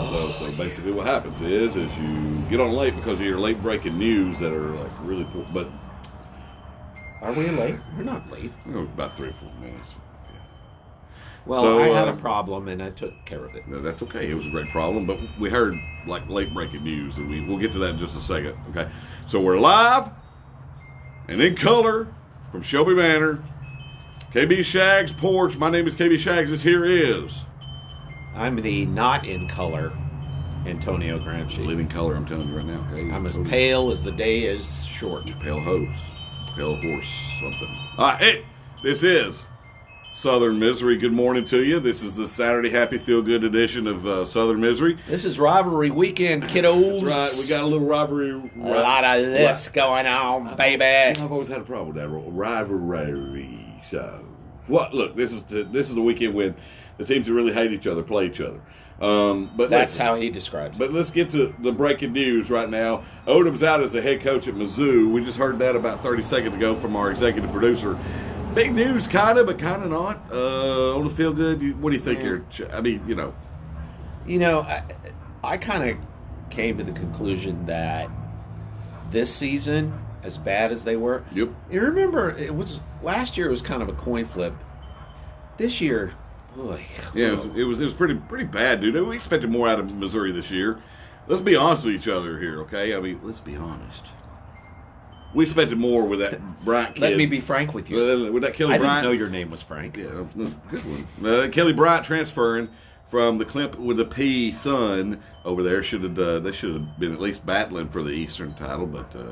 So basically what happens is you get on late because of your late breaking news that are like really poor. But Are we late? We're not late. About 3 or 4 minutes. Yeah. Well, So, I had a problem and I took care of it. No, that's okay. It was a great problem, but we heard like late breaking news, and we'll get to that in just a second. Okay, so we're live and in color from Shelby Manor, KB Shags porch. My name is KB Shags. This here is I'm the not in color Antonio Gramsci. living color. I'm telling you right now. Okay, I'm as pale as the day is short. pale horse, something. All right, hey, this is Southern Misery. Good morning to you. This is the Saturday Happy Feel Good edition of Southern Misery. This is rivalry weekend, kiddos. That's right. We got a little rivalry. A lot of this going on, baby. I've always had a problem with that rivalry. So, what? Look, this is the weekend when the teams who really hate each other play each other. But That's how he describes it. But let's get to the breaking news right now. Odom's out as the head coach at Mizzou. We just heard that about 30 seconds ago from our executive producer. Big news, kind of, but kind of not. On the feel good, what do you think here? I mean, I kind of came to the conclusion that this season, as bad as they were, Yep. You remember last year it was kind of a coin flip. This year, boy, Yeah, it was pretty bad, dude. We expected more out of Missouri this year. Let's be honest with each other here, okay? I mean, let's be honest. We expected more with that Bryant kid. Let me be frank with you. With that Kelly I Bryant. didn't know your name was Frank. Yeah, good one. Kelly Bryant transferring from the Clemp with the P son over there. They should have been at least battling for the Eastern title, but what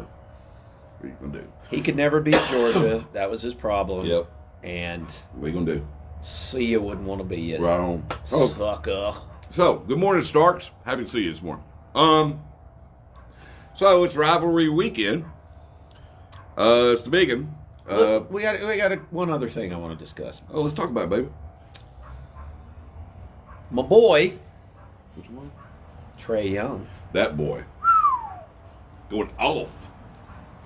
are you gonna do? He could never beat Georgia. That was his problem. Yep. And What are you gonna do? see you wouldn't want to be you. Right on. Sucker. So, good morning, Starks. Happy to see you this morning. So it's rivalry weekend. It's the big one. Look, we got one other thing I want to discuss. Let's talk about it, baby. My boy, Which one? Trae Young, That boy. Going off.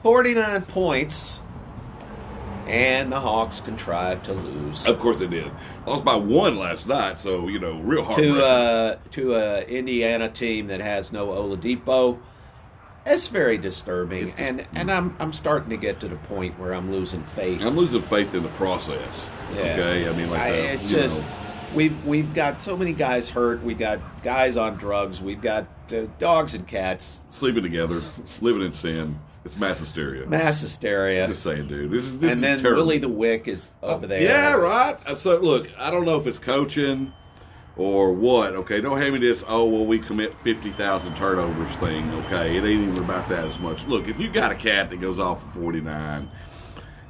49 points, and the Hawks contrived to lose Of course they did. Lost by 1 last night, so, real hard. to a Indiana team that has no Oladipo. It's very disturbing, and I'm starting to get to the point where I'm losing faith. I'm losing faith in the process. Yeah. Okay? I mean, it's just we've got so many guys hurt. We got guys on drugs. We've got dogs and cats. Sleeping together, living in sin. It's mass hysteria. Mass hysteria. Just saying, dude. This and is then terrible. Willie the Wick is over there. Yeah, right. So, look, I don't know if it's coaching or what. Okay, don't hand me this, we commit 50,000 turnovers thing. Okay, it ain't even about that as much. Look, if you got a cat that goes off for 49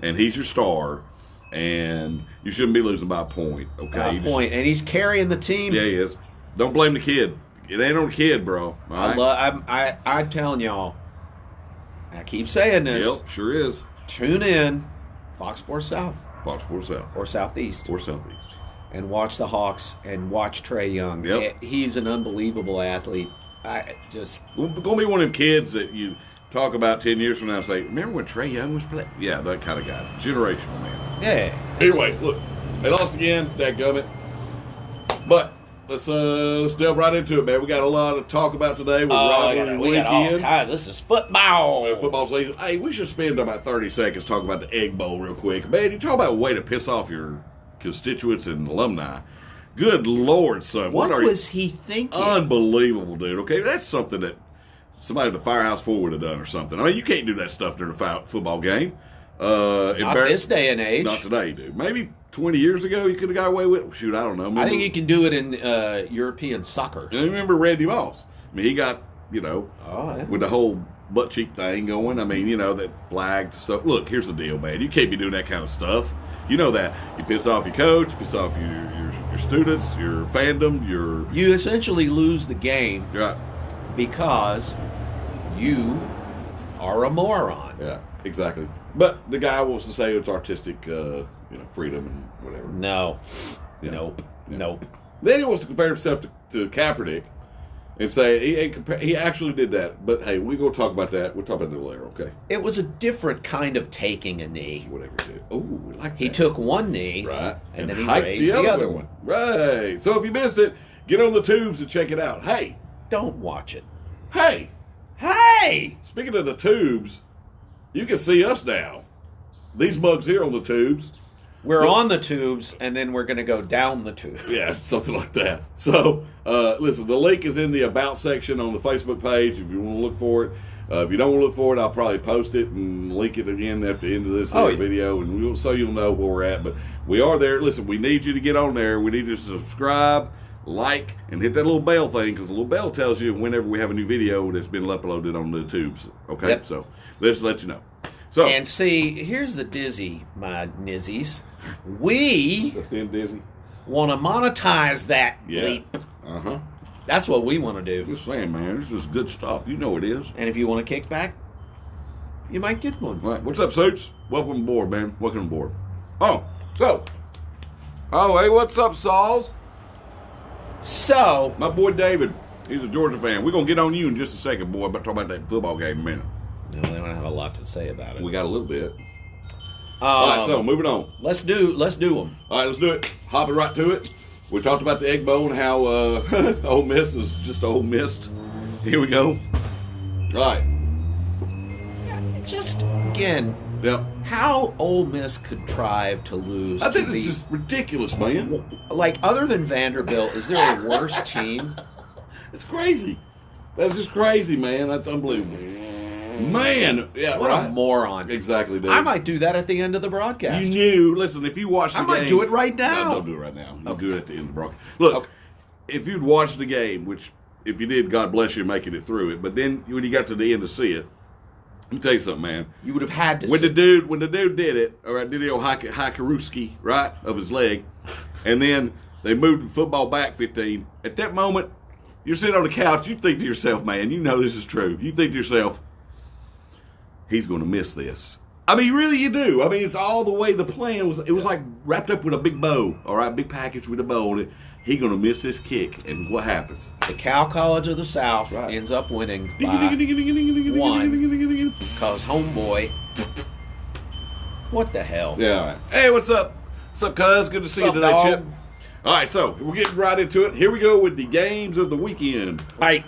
and he's your star, and you shouldn't be losing by a point. Okay, and he's carrying the team. Yeah, he is. Don't blame the kid. It ain't on the kid, bro. All right? I'm telling y'all. I keep saying this. Yep, sure is. Tune in, Fox Sports South Fox Sports South or Southeast, or Southeast, and watch the Hawks and watch Trae Young. Yep. He's an unbelievable athlete. We're gonna be one of them kids that you talk about 10 years from now and say, "Remember when Trae Young was playing?" Yeah, that kind of guy, generational man. Yeah. Anyway, look, they lost again. Dadgummit. But let's delve right into it, man. We got a lot to talk about today with rivalry we got all weekend. kinds. This is football. Football season. Hey, we should spend about 30 seconds talking about the Egg Bowl real quick. Man, you talk about a way to piss off your constituents and alumni. Good Lord, son. What are was he thinking? Unbelievable, dude. Okay, that's something that somebody at the Firehouse 4 would have done or something. I mean, you can't do that stuff during a football game. Not this day and age. Not today, dude. Maybe 20 years ago you could have got away with it. Shoot, I don't know. Remember, I think you can do it in European soccer. I remember Randy Moss. I mean, he got, yeah. with the whole butt cheek thing going. I mean, that flagged. So, look, here's the deal, man. You can't be doing that kind of stuff. You know that. You piss off your coach, you piss off your students, your fandom, You essentially lose the game Right. because you are a moron. Yeah, exactly. But the guy wants to say it's artistic, freedom and whatever. No. Yeah. Nope. Yeah. Nope. Then he wants to compare himself to Kaepernick and say he actually did that. But, hey, we're going to talk about that. We'll talk about that later, okay? It was a different kind of taking a knee. Whatever he did. Oh, we like that. He took one knee, Right. and then he hiked raised the other one. Right. So if you missed it, Get on the tubes and check it out. Hey, Don't watch it. hey, Hey! speaking of the tubes, you can see us now. These mugs here on the tubes. We're Look. on the tubes, and then we're going to go down the tube. Yeah, something like that. So, listen, the link is in the About section on the Facebook page if you want to look for it. If you don't want to look for it, I'll probably post it and link it again at the end of this video, and so you'll know where we're at. But we are there. Listen, we need you to get on there. We need you to subscribe, like, and hit that little bell thing, because the little bell tells you whenever we have a new video that's been uploaded on the tubes. Okay? Yep. So, let's let you know. So, And see, here's the dizzy, my nizzies. We the Thin Dizzy. want to monetize that Yeah. leap. Uh-huh. That's what we want to do. Just saying, man, this is good stuff. You know it is. And if you want a kickback, you might get one. All right, what's up, Suits? Welcome aboard, man. Welcome aboard. Oh, hey, what's up, Sauls? So, My boy David, he's a Georgia fan. We're going to get on you in just a second, boy, but talk about that football game in a minute. no, they don't have a lot to say about it. We got a little bit. All right, so moving on. let's do them. All right, let's do it. Hopping right to it. We talked about the Egg Bowl and how Ole Miss is just Ole Miss. Here we go. All right. Just again, Yep. how Ole Miss contrived to lose. I think to it's the- just ridiculous, man. like other than Vanderbilt. Is there a worse team? It's crazy. That's just crazy, man. That's unbelievable. Man, yeah, What right. a moron! Exactly, dude. I might do that at the end of the broadcast. You knew. Listen, if you watched the I game, might do it right now. No, don't do it right now. You do it at the end of the broadcast. Look, Okay. if you'd watched the game, which if you did, God bless you making it through it. But then when you got to the end to see it, let me tell you something, man. You would have had to. When see- the dude did it, all right, did the old Hikaruski, right, of his leg, and then they moved the football back 15. At that moment, you're sitting on the couch. You think to yourself, man, you know this is true. You think to yourself, he's going to miss this. I mean, really, you do. I mean, it's all the way the plan was. It was like wrapped up with a big bow, all right, big package with a bow on it. He's going to miss this kick, and what happens? the Cal College of the South Right. ends up winning by because homeboy. What the hell? Yeah. All right. Hey, what's up? What's up, cuz? Good to see you What's today, up, Chip. dog? All right, so we're getting right into it. Here we go with the games of the weekend. Hey,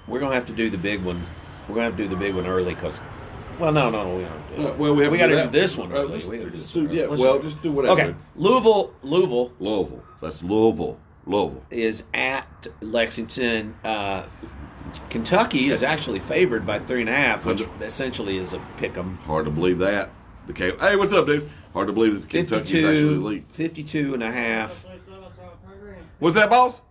we're gonna have to do the big one. We're gonna have to do the big one early because. Well, no, we don't. Do it. Well, we have we to got to that. do this one early. Let's We gotta do just this do, one yeah, early. Let's well, do- just do whatever. Okay, Louisville Louisville. That's Louisville. is at Lexington. Kentucky is actually favored by 3.5, which essentially is a pick 'em. Hard to believe that. Hey, what's up, dude? Hard to believe that Kentucky's actually elite. 52.5. What's that, boss?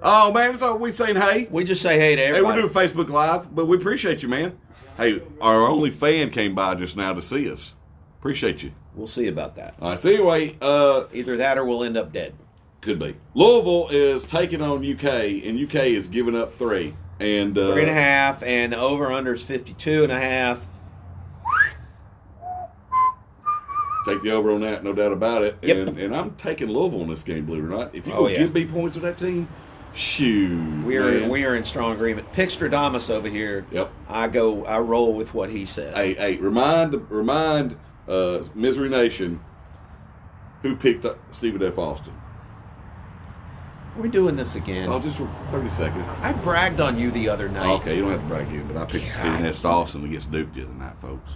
Oh, man, so we saying hey. We just say hey to Hey, everybody. we're doing Facebook Live, but we appreciate you, man. Hey, our only fan came by just now to see us. Appreciate you. We'll see about that. All right, so anyway, Either that or we'll end up dead. could be. Louisville is taking on UK, and UK is giving up 3. And 3.5, and the over/under is 52.5. take the over on that, no doubt about it. Yep. And I'm taking Louisville in this game, believe it or not. If you Oh, go yeah. give me points with that team, shoot. We are in strong agreement. Pickstradamus over here. Yep. I roll with what he says. Hey, remind Misery Nation who picked up Stephen F. Austin. We're doing this again. Oh, just for 30 seconds. I bragged on you the other night. Okay, you don't have to brag you, but I picked Stephen F. Austin against Duke the other night, folks.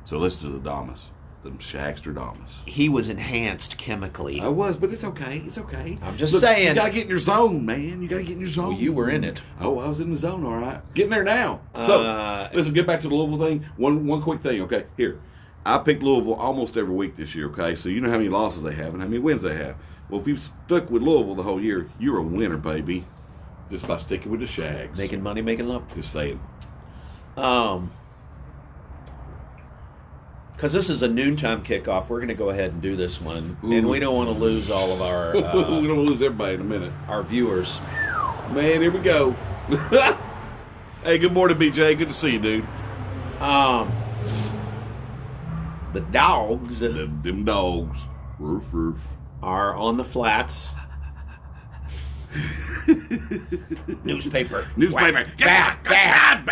So listen to the Damas, the Shagster Damas. He was enhanced chemically. I was, but it's okay. It's okay. I'm just saying. You got to get in your zone, man. You got to get in your zone. Well, you were in it. Oh, I was in the zone, all right. Getting there now. So, listen, get back to the Louisville thing. One quick thing, okay? Here. I picked Louisville almost every week this year, okay? So you know how many losses they have and how many wins they have. Well, if you've stuck with Louisville the whole year, you're a winner, baby. Just by sticking with the Shags. Making money, making love. Just saying. Because this is a noontime kickoff, we're going to go ahead and do this one, and we don't want to lose all of our we don't lose everybody in a minute. our viewers. Man, here we go. Hey, good morning, BJ. Good to see you, dude. The Dogs Them dogs. Roof, roof. are on the flats. Newspaper. Bad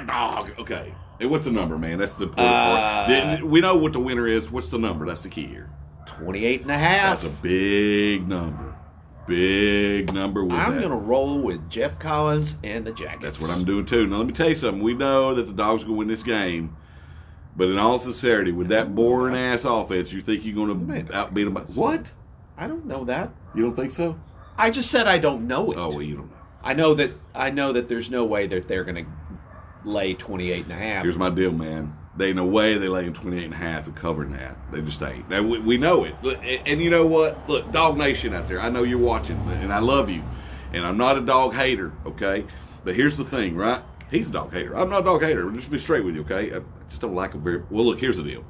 dog. Okay. Hey, what's the number, man? That's the important part. We know what the winner is. What's the number? That's the key here. 28 and a half. That's a big number. Big number with I'm that. going to roll with Jeff Collins and the Jackets. That's what I'm doing too. Now let me tell you something. We know that the Dogs are going to win this game, but in all sincerity, with that boring ass offense, you think you're going to outbeat them? What? I don't know that. You don't think so? I just said I don't know it. Oh, well, you don't know. I know that there's no way that they're going to lay 28 and a half. Here's my deal, man. They ain't no way they laying 28 and a half and covering that. They just ain't. Now, we know it. And you know what? Look, Dog Nation out there, I know you're watching, and I love you. And I'm not a dog hater, okay? But here's the thing, right? He's a dog hater. I'm not a dog hater. Just be straight with you, okay? I just don't like him very well. Look, here's the deal.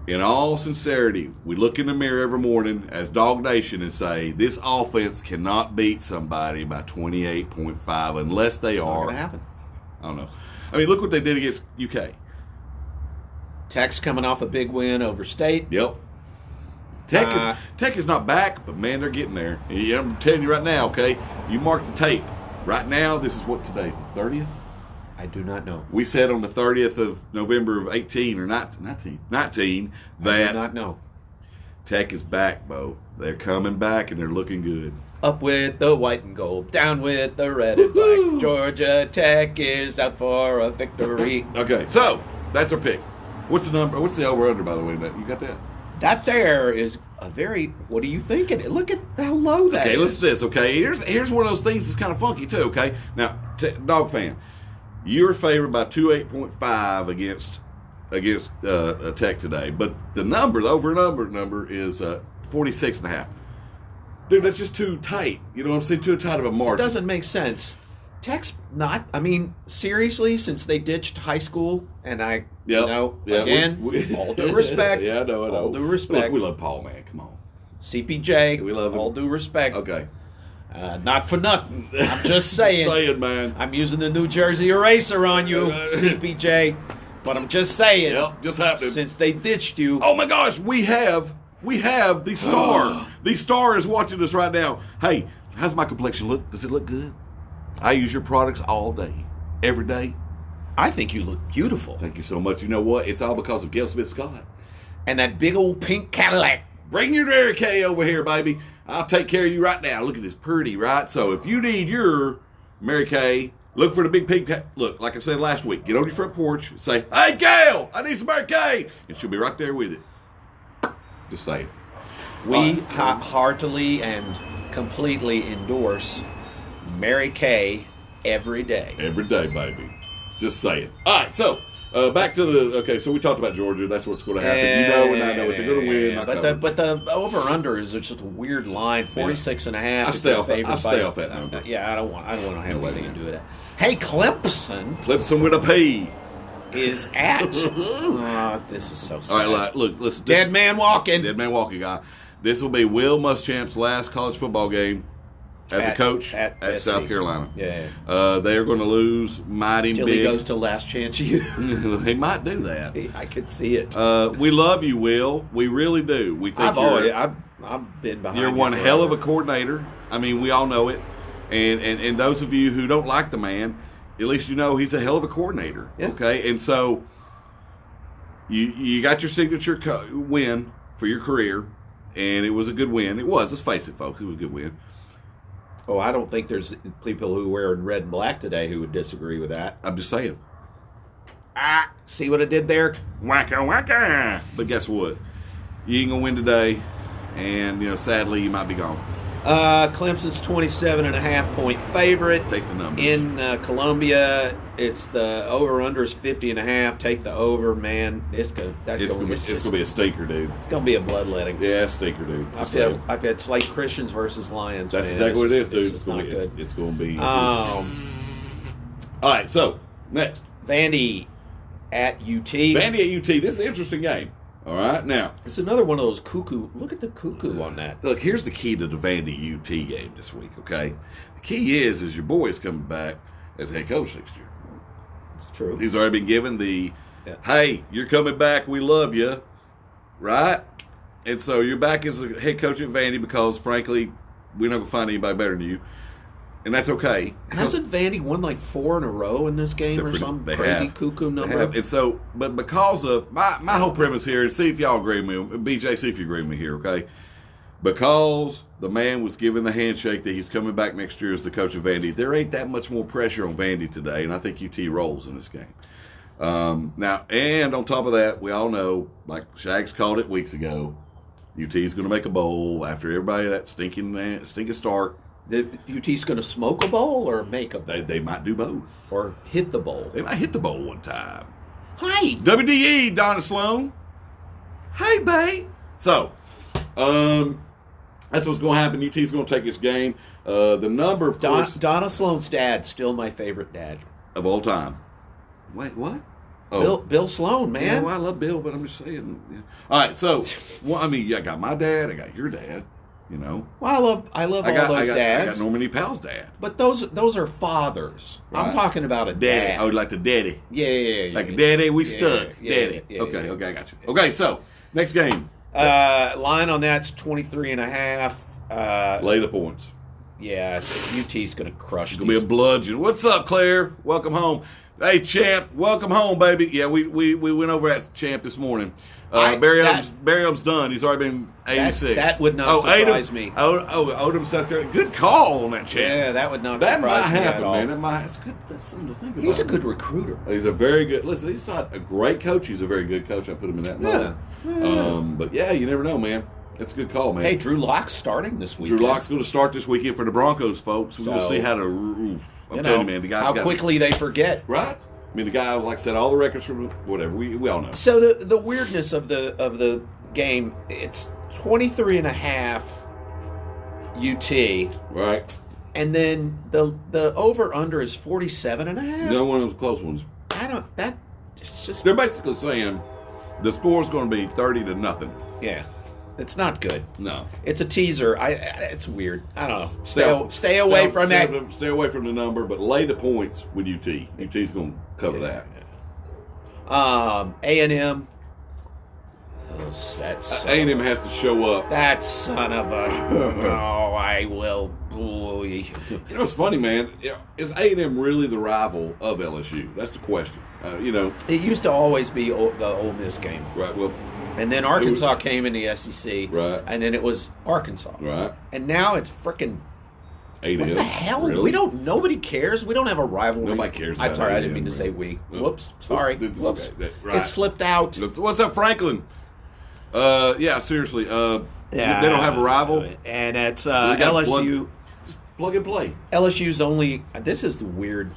In all sincerity, we look in the mirror every morning as Dog Nation and say, this offense cannot beat somebody by 28.5 unless they It's not are. going to happen. I don't know. I mean, look what they did against UK. Tech's coming off a big win over State. Yep. Tech is not back, but man, they're getting there. And I'm telling you right now, okay? You mark the tape. Right now, this is what today, 30th? I do not know. We said on the 30th of November of 18 or 19 I do that not know. Tech is back, Bo. They're coming back and they're looking good. Up with the white and gold, down with the red and Woo-hoo! black. Georgia Tech is out for a victory. Okay, so that's our pick. What's the number? What's the over/under, by the way? You got that? That there is a very. What are you thinking? Look at how low that is. Okay, listen to this. Okay, here's one of those things that's kind of funky too. Okay, now Dog fan, you're favored by 28.5 against Tech today, but the over number is 46.5. Dude, that's just too tight. You know what I'm saying? Too tight of a It margin. doesn't make sense. Tech's not. I mean, seriously, since they ditched high school, and Yep. again, all due respect. Yeah, I know. All due respect. Look, we love Paul, man. Come on. CPJ. We love him. All due respect. Okay. Not for nothing. I'm just saying. Just saying, man. I'm using the New Jersey eraser on you, CPJ. But I'm just saying. Yep, just happening. Since they ditched you. Oh my gosh, we have the star. The star is watching us right now. Hey, how's my complexion look? Does it look good? I use your products all day, every day. I think you look beautiful. Thank you so much. You know what? It's all because of Gail Smith Scott. And that big old pink Cadillac. Bring your Mary Kay over here, baby. I'll take care of you right now. Look at this pretty, right? So if you need your Mary Kay, look for the big pink. Look, like I said last week, get on your front porch, say, "Hey, Gail, I need some Mary Kay," and she'll be right there with it. Just saying. We heartily and completely endorse Mary Kay every day. Every day, baby. Just saying. All right, so back to so we talked about Georgia. That's what's going to happen. You know, and I know it. They're going to win. But the over/under is just a weird line, 46 and a half. I stay off that number. Yeah, I don't want to have anything to do with that. Hey, Clemson with a P. is at. This is so sad. All right, look, listen. Dead man walking. Dead man walking, guy. This will be Will Muschamp's last college football game as a coach at South Carolina. Yeah. They are going to lose mighty Till big. he goes to Last Chance U. He might do that. I could see it. We love you, Will. We really do. We think I've been behind. You're one hell of a coordinator. I mean, we all know it. And those of you who don't like the man, at least you know he's a hell of a coordinator. Yeah. Okay, and so you got your signature win for your career, and it was a good win. It was. Let's face it, folks. It was a good win. Oh, I don't think there's people who wear red and black today who would disagree with that. I'm just saying. See what I did there? Wacka wacka. But guess what? You ain't gonna win today, and sadly you might be gone. Clemson's 27.5-point favorite. Take the numbers. In Columbia, it's the over/under is 50.5. Take the over, man. It's gonna be a stinker, dude. It's gonna be a bloodletting. Yeah, stinker, dude. I've had Slate Christians versus Lions. That's man. exactly what it is, dude. It's not good. It's going to be. All right, so next, Vandy at UT. Vandy at UT. This is an interesting game. All right, now it's another one of those cuckoo. Look at the cuckoo on that. Look, here's the key to the Vandy UT game this week. Okay, the key is your boy is coming back as head coach next year. It's true. He's already been given hey, you're coming back. We love you, right? And so you're back as a head coach at Vandy because, frankly, we're not going to find anybody better than you. and that's okay. Hasn't Vandy won like 4 in a row in this game or some crazy cuckoo number? And so, but because of my whole premise here, and see if y'all agree with me, BJ, see if you agree with me here, okay? Because the man was given the handshake that he's coming back next year as the coach of Vandy, there ain't that much more pressure on Vandy today, and I think UT rolls in this game. Now, and on top of that, we all know, like Shags called it weeks ago, UT's going to make a bowl after everybody that stinking start. UT's going to smoke a bowl or make a bowl? They might do both. Or hit the bowl. They might hit the bowl one time. Hi. WDE, Donna Sloan. Hey, babe. So, that's what's going to happen. UT's going to take this game. The number, of course. Donna Sloan's dad, still my favorite dad. Of all time. Wait, what? Oh. Bill Sloan, man. Yeah, well, I love Bill, but I'm just saying. Yeah. All right, so, well, I mean, I got my dad, I got your dad, you know. Well, I love all those dads. I got Norman E. Powell's dad. But those are fathers. Right. I'm talking about a dad. Oh, like the daddy. Yeah. Like a daddy, we stuck. Daddy. Okay, I got you. Okay, so, next game. Line on that's 23.5. Lay the points. Yeah, UT's going to crush. It's going to be a bludgeon. What's up, Claire? Welcome home. Hey, Champ, welcome home, baby. Yeah, we went over that Champ this morning. Barry Odom's done. He's already been 86. That would not surprise me. Odom, South Carolina. Good call on that Champ. Yeah, that would not surprise me at all. That might happen, man. That's good. That's something to think about. He's a good recruiter. He's a very good. Listen, he's not a great coach. He's a very good coach. I put him in that mold. Yeah. But yeah, you never know, man. That's a good call, man. Hey, Drew Lock's starting this weekend. Drew Lock's going to start this weekend for the Broncos, folks. We're going to see how to. I'm telling you, man, the guy's how quickly they forget. Right. I mean, the guy was like said all the records from whatever. We all know. So the weirdness of the game, it's 23.5 UT. Right. And then the over under is 47.5. No one of those close ones. It's just they're basically saying the score's going to be 30-0. Yeah. It's not good. No. It's a teaser. It's weird. I don't know. Stay away from that. Stay away from the number, but lay the points with UT. UT's going to cover that. A&M. A&M has to show up. That son of a... I will... You know what's funny, man? Is A&M really the rival of LSU? That's the question. It used to always be the Ole Miss game. Right, well... And then Arkansas came in the SEC. Right. And then it was Arkansas. Right. And now it's freaking... A&M. What the hell? Really? Nobody cares. We don't have a rivalry. Nobody cares about I'm sorry, A&M, I didn't mean to say we. Whoops. Sorry. Whoops. Okay. Right. It slipped out. What's up, Franklin? Yeah, seriously. They don't have a rival. And it's LSU. Just plug and play. LSU's only... This is weird.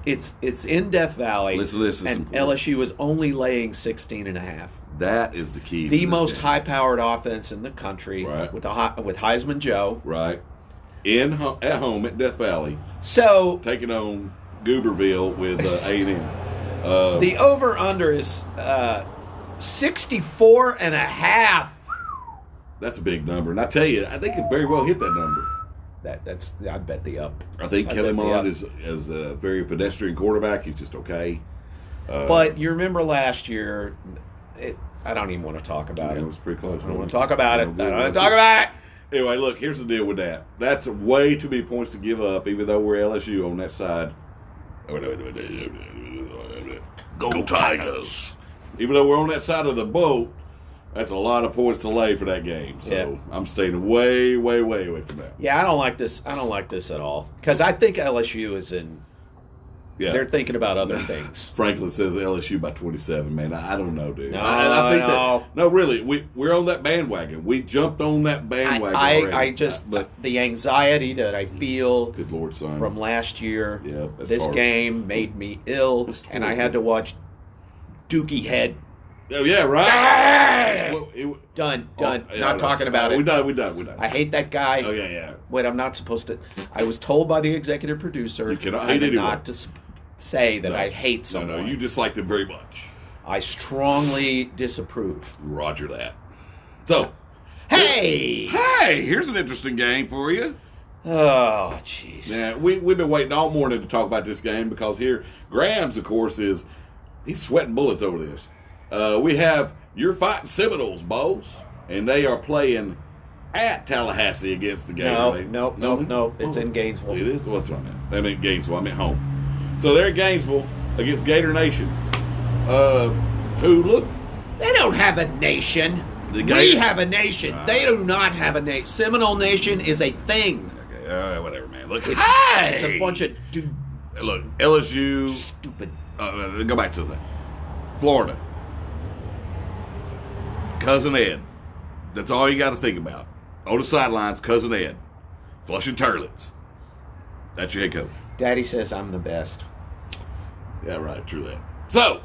It's in Death Valley. Listen to this. And LSU is only laying 16.5. That is the key. The most high-powered offense in the country, right, with Heisman Joe, right, at home at Death Valley. So taking on Gooberville with A&M. The over/under is 64.5. That's a big number, and I tell you, I think it very well hit that number. That's I'd bet the up. I think Kelly Mond is a very pedestrian quarterback. He's just okay. But you remember last year. I don't even want to talk about it. It was pretty close. I don't want to talk about it. I don't want to talk about it. Anyway, look, here's the deal with that. That's way too many points to give up, even though we're LSU on that side. Go Tigers. Even though we're on that side of the boat, that's a lot of points to lay for that game. So I'm staying way, way, way away from that. Yeah, I don't like this. I don't like this at all. Because I think LSU is in... Yeah. They're thinking about other things. Franklin says LSU by 27. Man, I don't know, dude. No, I think no, really, we're on that bandwagon. We jumped on that bandwagon already. But the anxiety that I feel, good Lord, son, from last year, this game made me ill, and I had to watch Dookie Head. Oh yeah, right. Done. Not talking about it. We're done. I hate that guy. Oh yeah. Wait, I'm not supposed to. I was told by the executive producer. You cannot hate anyone. Not to say that I hate someone. No, you dislike them very much. I strongly disapprove. Roger that. So, hey, here's an interesting game for you. Oh, jeez. Yeah, we've been waiting all morning to talk about this game because here, Grams, of course, he's sweating bullets over this. We have your Fighting Seminoles, boys, and they are playing at Tallahassee against the Gators. No. It's in Gainesville. It is? What's wrong there? I mean Gainesville. I meant home. So they're at Gainesville against Gator Nation. Who look? They don't have a nation. We have a nation. They do not have a nation. Seminole Nation is a thing. Okay, whatever, man. Look, it's a bunch of look, LSU. Stupid. Go back to the thing. Florida. Cousin Ed. That's all you got to think about. On the sidelines, Cousin Ed. Flushing Turlets. That's your head coach. Daddy says I'm the best. Yeah, right. True that. So,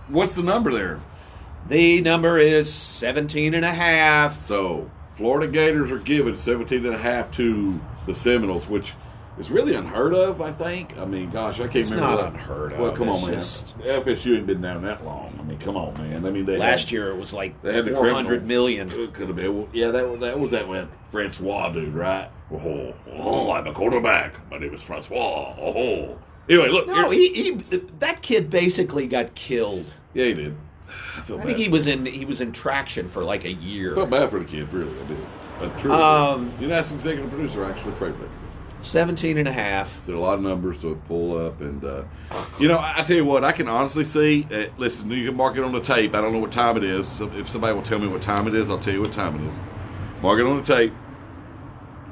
what's the number there? The number is 17.5. So, Florida Gators are giving 17.5 to the Seminoles, which is really unheard of, I think. I mean, gosh, I can't remember. It's not unheard of. Well, come on, man. Just... FSU ain't been down that long. I mean, come on, man. I mean, last year it was like they had $400 million. It could have been. Yeah, that was that one Francois dude, right? I'm a quarterback. My name is Francois. Anyway, look. No, that kid basically got killed. Yeah, he did. I think he was in traction for like a year. I felt bad for the kid, really. I did. I truly did. You asked the executive producer, actually prayed for it. 17.5. There's a lot of numbers to pull up, and I tell you what, I can honestly see. Listen, you can mark it on the tape. I don't know what time it is. So if somebody will tell me what time it is, I'll tell you what time it is. Mark it on the tape.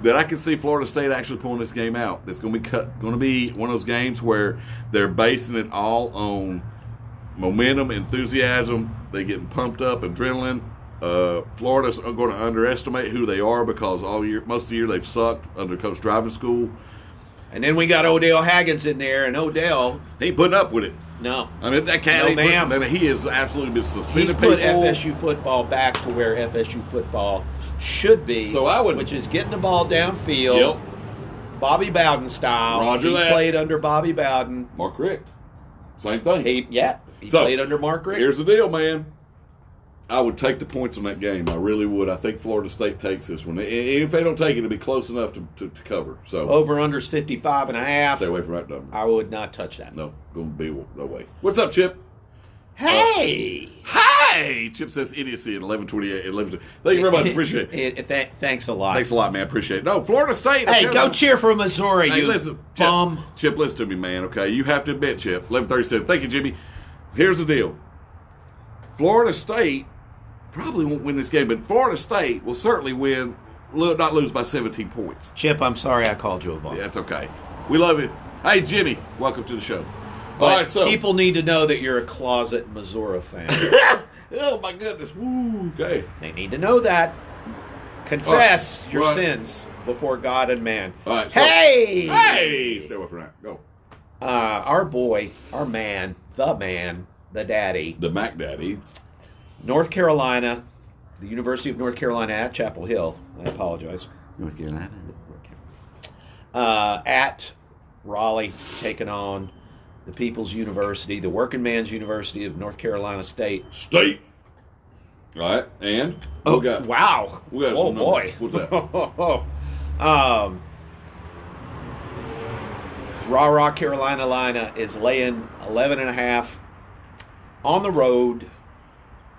That I can see Florida State actually pulling this game out. It's going to be one of those games where they're basing it all on momentum, enthusiasm. They're getting pumped up, adrenaline. Florida's going to underestimate who they are because most of the year they've sucked under Coach Driving School. And then we got Odell Haggins in there, and Odell, he ain't putting up with it. No, I mean that cat. No, ma'am. He has absolutely been suspended. He's put FSU football back to where FSU football should be. So which is getting the ball downfield. Yep. Bobby Bowden style. Roger he that. Played under Bobby Bowden. Mark Richt. Same thing. He played under Mark Richt. Here's the deal, man. I would take the points on that game. I really would. I think Florida State takes this one. And if they don't take it, it'll be close enough to cover. So over-under's 55.5. Stay away from that number. I would not touch that. No, going to be no way. What's up, Chip? Hey! Hey! Chip says idiocy at 11:28. 11. Thank you very much. Appreciate it. Thanks a lot. Thanks a lot, man. Appreciate it. No, Florida State. Hey, go cheer for Missouri, hey, you listen, bum. Chip, listen to me, man, okay? You have to admit, Chip. 11:37. Thank you, Jimmy. Here's the deal. Florida State probably won't win this game, but Florida State will certainly win, not lose by 17 points. Chip, I'm sorry I called you a bum. Yeah, that's okay. We love you. Hey, Jimmy, welcome to the show. But all right, so people need to know that you're a closet Missouri fan. Oh, my goodness. Woo, okay. They need to know that. Confess your right. sins before God and man. All right. So, hey! Stay away from that. Go. Our boy, our man, the daddy. The Mac Daddy. North Carolina, the University of North Carolina at Chapel Hill. I apologize. North Carolina. At Raleigh, taking on the People's University, the Working Man's University of North Carolina State. All right, and? Oh, got, wow. We got oh, boy. What's that? Rah Carolina is laying 11.5 on the road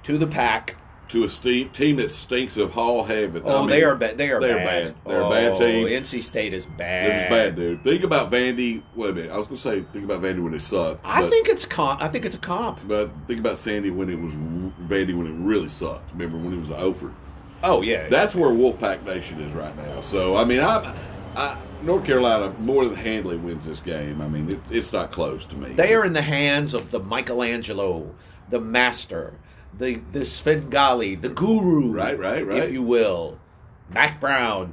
to the Pac. To a team that stinks of Hall Haven. Oh, they are bad. They are bad. They're a bad team. NC State is bad. They're just bad, dude. Think about Vandy. Wait a minute. I was going to say, think about Vandy when they sucked. I think it's a comp. But think about Sandy when it was Vandy when it really sucked. Remember when it was Ophir? Oh, yeah. That's where Wolfpack Nation is right now. So, I mean, North Carolina more than handily wins this game. I mean, it's not close to me. They are in the hands of the Michelangelo, the master, the Svengali, the guru. Right. If you will. Mac Brown.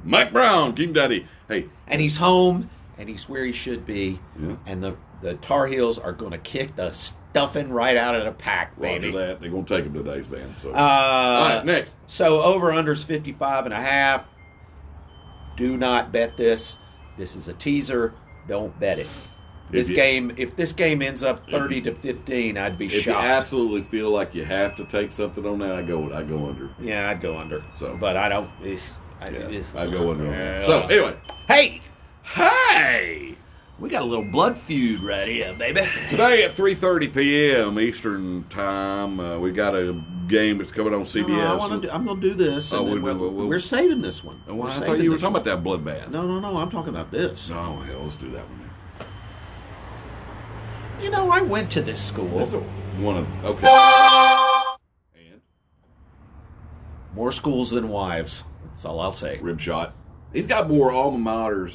Keep him daddy. Hey. And he's home, and he's where he should be. Yeah. And the Tar Heels are going to kick the stuffing right out of the Pac, baby. Roger that. They're going to take him today's man. So. All right, next. So over-under's 55.5. Do not bet this. This is a teaser. Don't bet it. If this game ends up 30-15, I'd be shocked. If you absolutely feel like you have to take something on that, I go under. Yeah, I'd go under. So, but I don't. I'd go under. So anyway, hey, We got a little blood feud right here, baby. Today at 3:30 p.m. Eastern time, we got a game that's coming on CBS. No, I'm going to do this. Oh, And we're saving this one. Oh, well, We're I thought saving you were this talking one. about that bloodbath. No. I'm talking about this. Oh, hell, let's do that one. You know, I went to this school. That's one of okay. And More schools than wives. That's all I'll say. rib shot. He's got more alma maters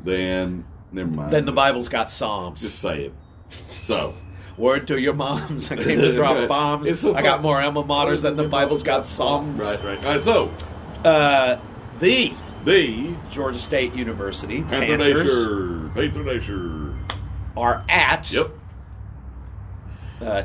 than. Never mind. Then the Bible's got Psalms. Just say it. So. Word to your moms. I came to drop bombs. It's so I got fun. more alma maters than the Bible's got Psalms. Right. All right, so. The Georgia State University Panther Nation. are at Yep.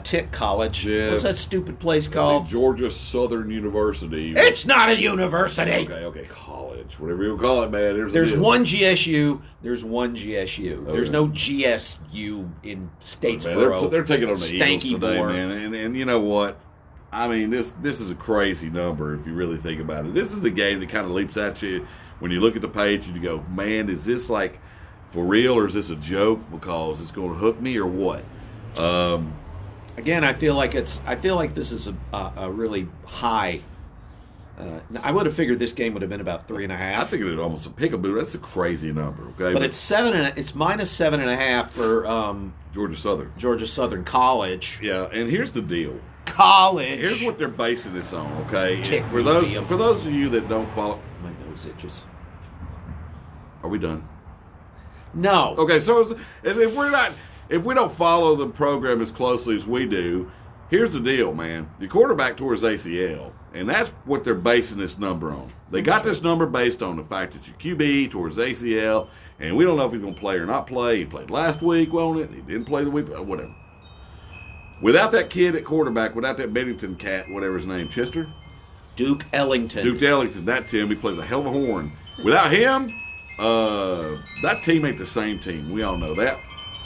Tick College. Yeah. What's that stupid place called? Georgia Southern University. It's not a university. Okay. College. Whatever you call it, man. There's There's the deal. one GSU. There's one GSU. Oh, There's yeah. no GSU in Man, Statesboro. they're taking on the Eagles Stanky today, boar. man. And you know what? I mean, this is a crazy number if you really think about it. This is the game that kind of leaps at you when you look at the page and you go, man, is this like for real or is this a joke because it's going to hook me or what? Again, I feel like this is a really high. I would have figured this game would have been about 3.5. I figured it almost a pickaboo. That's a crazy number, okay? But it's it's minus 7.5 for Georgia Southern. Georgia Southern College. Yeah, and here's the deal. College. Here's what they're basing this on, okay? Tick For those museum. of you that don't follow, My nose itches. are we done? No. Okay, so if we don't follow the program as closely as we do, here's the deal, man. The quarterback tore his ACL, and that's what they're basing this number on. They got this number based on the fact that your QB tore his ACL, and we don't know if he's going to play or not play. He played last week, won't it? He didn't play the week, whatever. Without that kid at quarterback, without that Bennington cat, whatever his name, Chester? Duke Ellington. Duke Ellington, that's him. He plays a hell of a horn. Without him, that team ain't the same team. We all know that.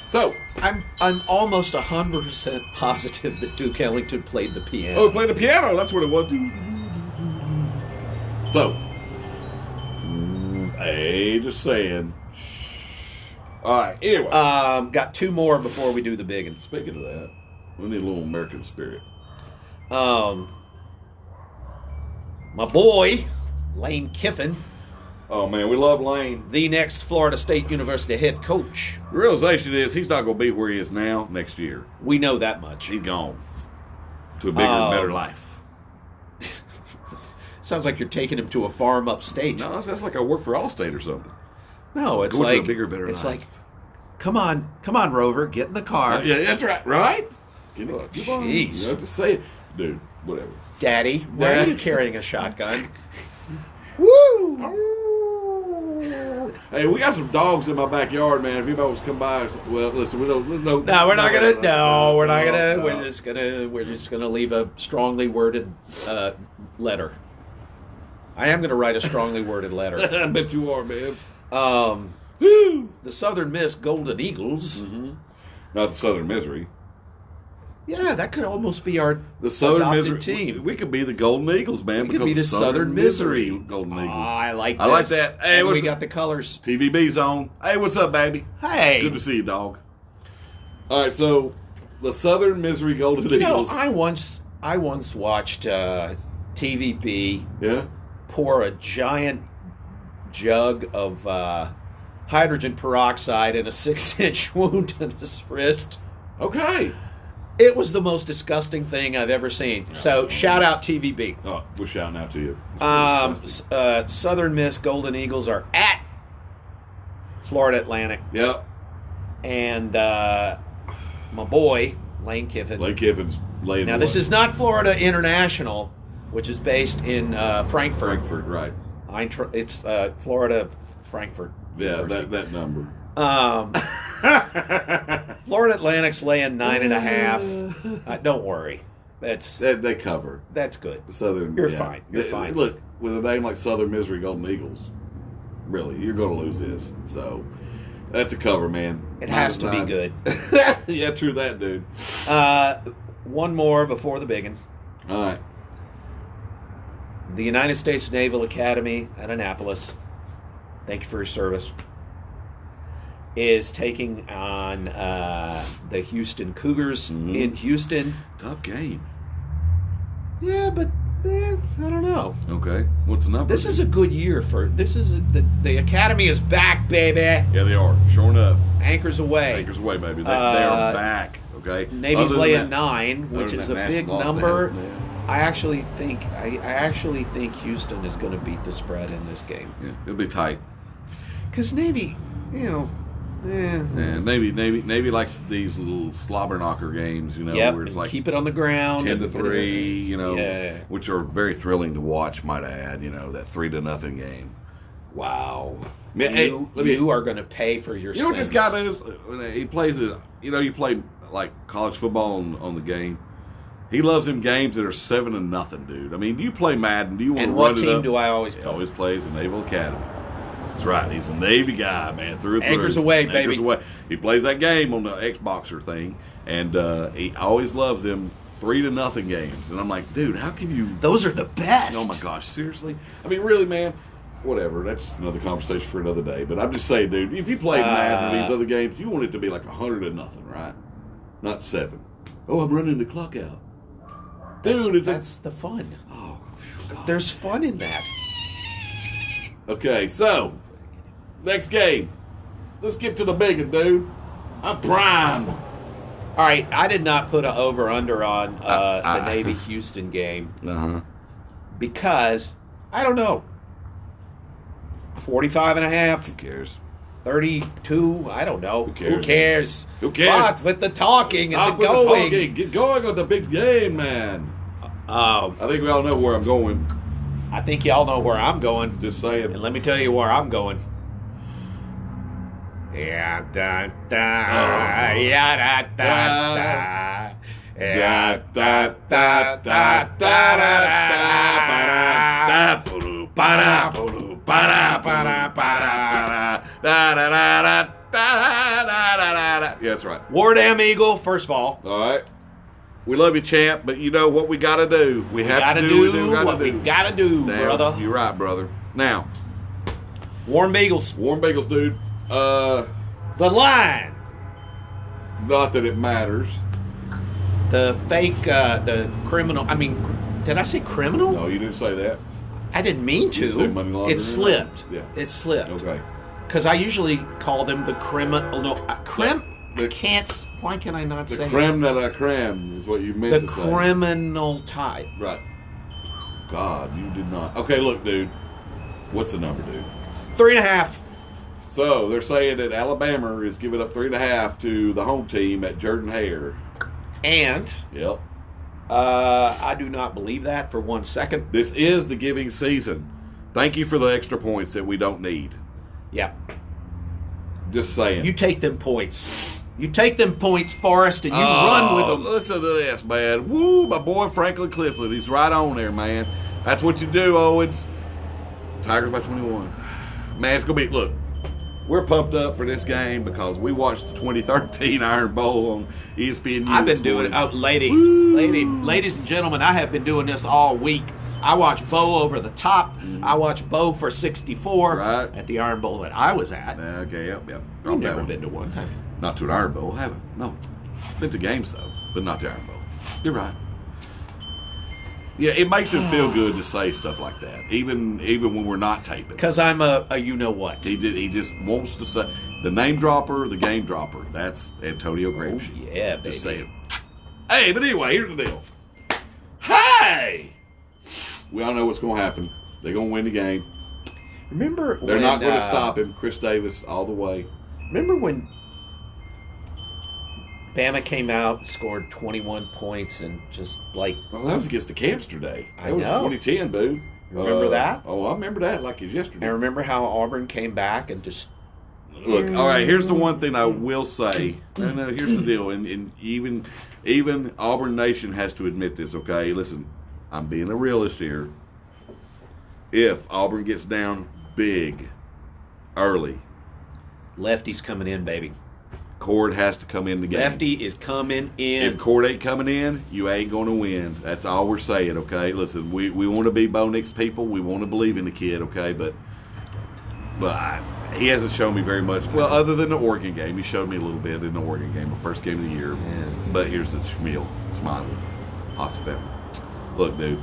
So, I'm almost 100% positive that Duke Ellington played the piano. oh, he played the piano. That's what it was. So, hey, just saying. All right. Anyway, Got two more before we do the big one. speaking of that, we need a little American spirit. My boy, Lane Kiffin, Oh man, we love Lane. the next Florida State University head coach. The realization is he's not going to be where he is now next year. We know that much. He's gone to a bigger, better life. Sounds like you're taking him to a farm upstate. No, it sounds like I work for Allstate or something. No, it's Go to like a bigger, better it's life. like, come on, Rover, get in the car, Yeah, that's right. Right? Get on. jeez. You have to say it. Dude, whatever. Daddy. Why are Dad. you carrying a shotgun? Woo! Hey, we got some dogs in my backyard, man. If anybody wants to come by, well, listen, we don't. No, we're not gonna. No, we're not gonna. No. We're just gonna leave a strongly worded letter. I am gonna write a strongly worded letter. I bet you are, man. The Southern Miss Golden Eagles. Not the Southern Misery. Yeah, that could almost be our The Southern adopted Misery team. We could be the Golden Eagles, man. We could because be the Southern Misery. Golden Eagles. I like this. I like that. Hey, and we what's got the colors. TVB's on. Hey, what's up, baby? Hey, Good to see you, dog. All right, so the Southern Misery Golden you know, Eagles. I once watched TVB Yeah. pour a giant jug of hydrogen peroxide in a 6-inch wound in his wrist. Okay. It was the most disgusting thing I've ever seen. So shout out TVB. Oh, we're shouting out to you. Southern Miss Golden Eagles are at Florida Atlantic, Yep. and my boy Lane Kiffin. Lane Kiffin's laying. Now this is not Florida International, which is based in Frankfurt. Frankfurt, right? It's Florida Frankfurt. Yeah, University. that number. Florida Atlantic's laying 9.5. Don't worry, They cover that's good. the Southern. You're fine. You're fine. Look, with a name like Southern Misery Golden Eagles, really, you're going to lose this. So that's a cover, man. It has to be -9. good. Yeah, true that, dude. One more before the big one. All right. The United States Naval Academy at Annapolis. Thank you for your service. is taking on the Houston Cougars in Houston. Tough game. Yeah, but I don't know. Okay. What's the number? This is a good year for the Academy is back, baby. Yeah, they are. Sure enough. Anchors away. Anchors away, baby. They are back. Okay. Navy's Other than laying that- 9, other which than is that a big massive loss they number. had, yeah. I actually think Houston is going to beat the spread in this game Yeah, it'll be tight. because Navy, And Navy likes these little slobber knocker games, Yep, where it's and like keep it on the ground. 10-3, Yeah. which are very thrilling to watch. Might I add, that 3-0 game. Wow. Man, hey, You are going to pay for your You know what this sins. guy does? He plays it. You play like college football on the game. He loves them games that are 7-0, dude. I mean, do you play Madden? Do you want And to what run it team up? do I always He play? always plays the Naval Academy. That's right. He's a Navy guy, man, through and through. Anchors away, Anchors baby. away. He plays that game on the Xboxer thing, and he always loves them 3-0 games. And I'm like, dude, how can you? Those are the best. Oh my gosh, seriously? I mean, really, man. Whatever. That's just another conversation for another day. But I'm just saying, dude, if you play Madden or these other games, you want it to be like 100-0, right? Not 7. Oh, I'm running the clock out. Dude, That's the fun. oh, God. There's fun in that. Okay, so next game. Let's get to the bacon, dude. I'm primed. All right, I did not put an over/under on the Navy Houston game because I don't know. 45.5. Who cares? 32. I don't know. cares? Who cares? Who cares? But with the talking Stop and the with the going. talking. Get going on the big game, man. I think we all know where I'm going. I think y'all know where I'm going. Just saying. And let me tell you where I'm going. Yeah, da da, yeah, da da da. Yeah, da da da da Yeah, that's right. War Damn Eagle, first of all. All right. We love you, champ, but you know what we got to do. We have Gotta to do what what we gotta do, Damn, brother. You're right, brother. Now, Warm Beagles. warm bagels, dude. The line. Not that it matters. The fake, the criminal. I mean, did I say criminal? No, you didn't say that. I didn't mean You said to. money laundering. It slipped. Yeah. It slipped. Okay. Because I usually call them the criminal. No, The- I can't. Why can I not The say creme de la creme is what you meant the to say. criminal type? Right. God, you did not. Okay, look, dude. What's the number, dude? 3.5. So they're saying that Alabama is giving up 3.5 to the home team at Jordan-Hare. And Yep. I do not believe that for 1 second. This is the giving season. Thank you for the extra points that we don't need. Yeah. Just saying. You take them points. You take them points, Forrest, and you run with them. Listen to this, man. Woo, my boy Franklin Clifford. He's right on there, man. That's what you do, Owens. Tigers by 21. Man, it's going to be, look, we're pumped up for this game because we watched the 2013 Iron Bowl on ESPN. I've been doing it. Ladies and gentlemen, I have been doing this all week. I watched Bo over the top. I watched Bo for 64 Right. at the Iron Bowl that I was at. Okay, yep. You've Drop that never one. been to one. Have you? Not to an Iron Bowl, haven't. No. Been to games, though, but not the Iron Bowl. You're right. Yeah, it makes him feel good to say stuff like that, even when we're not taping. Because I'm a you-know-what. He just wants to say the name dropper, the game dropper. That's Antonio Gramsci. Oh, yeah, baby. Just saying. Hey, but anyway, here's the deal. Hey! We all know what's going to happen. They're going to win the game. Remember They're when, not going to stop him. Chris Davis all the way. Remember when Bama came out, scored 21 points, and just like Well, that was against the Camster Day. I That was know. 2010, boo. Remember that? Oh, I remember that like it was I yesterday. remember how Auburn came back and just Look, all right, here's the one thing I will say. And here's the deal. And even Auburn Nation has to admit this, okay? Listen, I'm being a realist here. If Auburn gets down big early, Lefty's coming in, baby. Cord has to come in the game. Lefty is coming in. If Cord ain't coming in, you ain't going to win. That's all we're saying, okay? Listen, we want to be Bo Nix people. We want to believe in the kid, okay? But but he hasn't shown me very much. Well, other than the Oregon game, he showed me a little bit in the Oregon game, the first game of the year. Yeah. But here's the Shmuel, Smiley, Hasafem. Look, dude.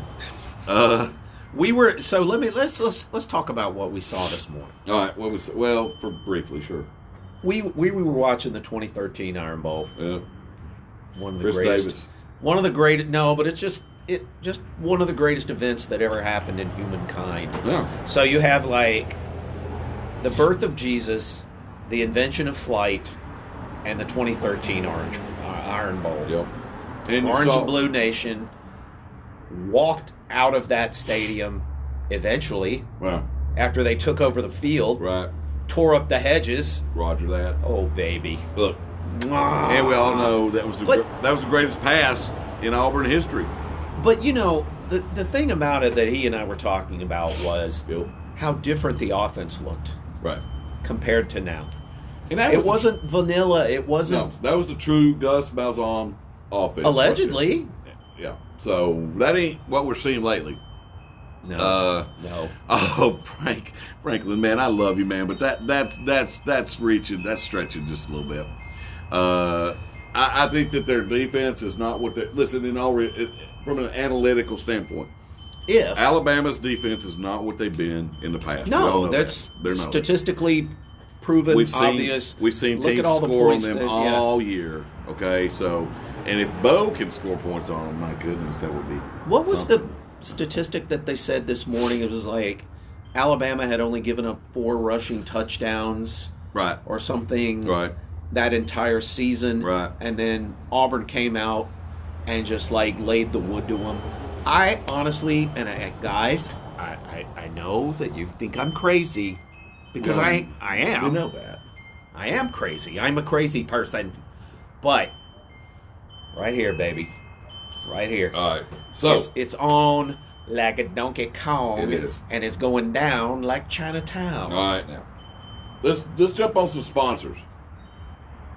Let's talk about what we saw this morning. All right. What was for briefly, sure. We were watching the 2013 Iron Bowl. Yeah. One of the Chris greatest. Davis. One of the great. No, but it's just one of the greatest events that ever happened in humankind. Yeah. So you have like the birth of Jesus, the invention of flight, and the 2013 Iron Bowl. Yep. And Orange and Blue Nation walked out of that stadium eventually Right. after they took over the field, Right. tore up the hedges. Roger that. Oh, baby. Look. Mwah. And we all know that was But- that was the greatest pass in Auburn history. But, the thing about it that he and I were talking about was Yep. how different the offense looked Right. compared to now. And that It wasn't vanilla. It No, wasn't that was the true Gus Malzahn offense. allegedly. Yeah. So that ain't what we're seeing lately. No. Oh, Franklin, man, I love you, man, but that's reaching, that's stretching just a little bit. I think that their defense is not what they listen from an analytical standpoint. If Alabama's defense is not what they've been in the past. We all no, know that's that. They're not. statistically proven, obvious. We've seen Look teams at all the score on points them that- all year. Okay, so and if Bo can score points on them, my goodness, that would be. What was something. the statistic that they said this morning? It was like Alabama had only given up 4 rushing touchdowns Right. or something Right. that entire season. Right. And then Auburn came out and just like laid the wood to them. I honestly, guys, I know that you think I'm crazy because Well, I am. We know that. I am crazy. I'm a crazy person. But right here, baby. Right here. All right. So It's on like a Donkey Kong. It is. And it's going down like Chinatown. all right now, let's jump on some sponsors.